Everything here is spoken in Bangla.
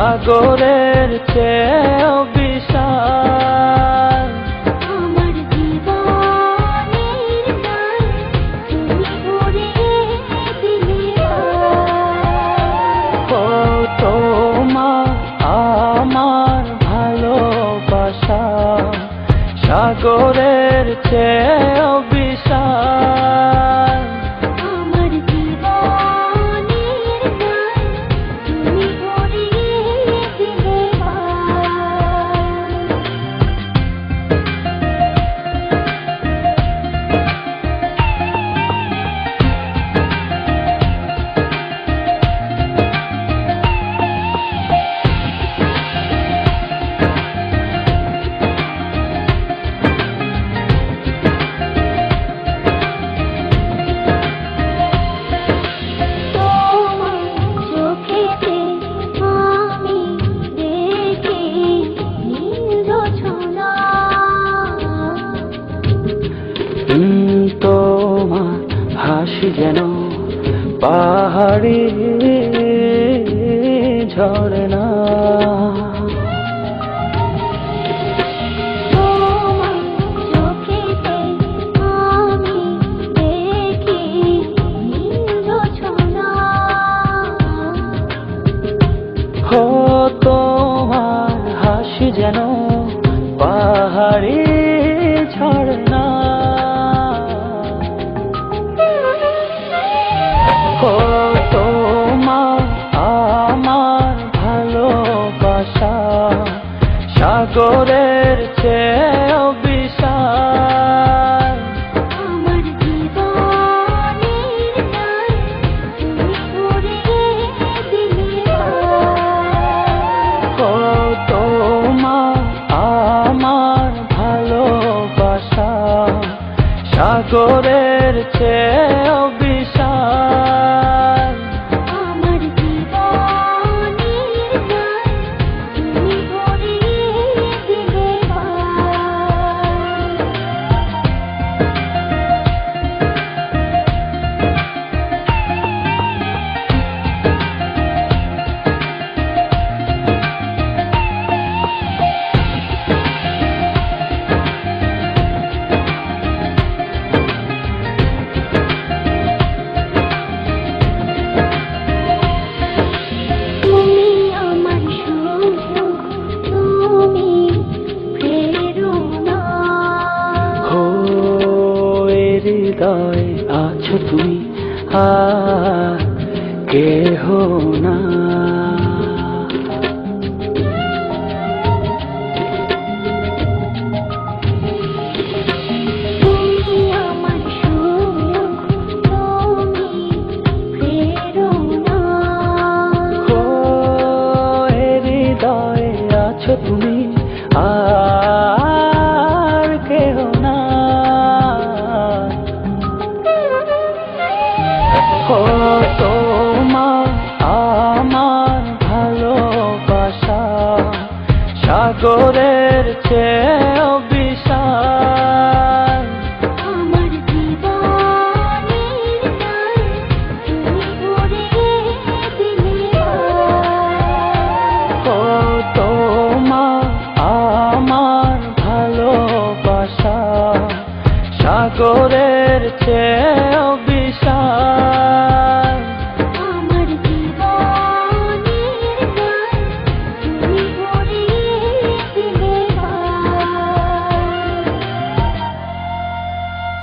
সাগরের চেয়েও বিশাল। আমার জীবনের গান তুমি ভরিয়ে দিলে। ও তোমার আমার ভালোবাসা সাগরের চেয়েও বিশাল। আমার জীবনের গান তুমি ভরিয়ে দিলে। তোমার হাসি যেন পাহাড়ি ঝরনা। ও তোমার হাসি যেন পাহাড়ি ঝরনা। ও তোমার আমার ভালোবাসা সাগরের চেয়েও বিশাল। আমার জীবনের গান তুমি ভরিয়ে দিলে। ও তোমার আমার ভালোবাসা সাগরের চেয়েও বিশাল। আমার জীবনের গান তুমি ভরিয়ে দিলে। হৃদয়ে আছো তুমি আর কেহ না। হৃদয়ে আছো তুমি আর কেহ না। ও তোমার আমার ভালোবাসা সাগরের চেয়েও বিশাল। আমার জীবনের গান তুমি ভরিয়ে দিলে। ও তোমার আমার ভালোবাসা সাগরের চেয়ে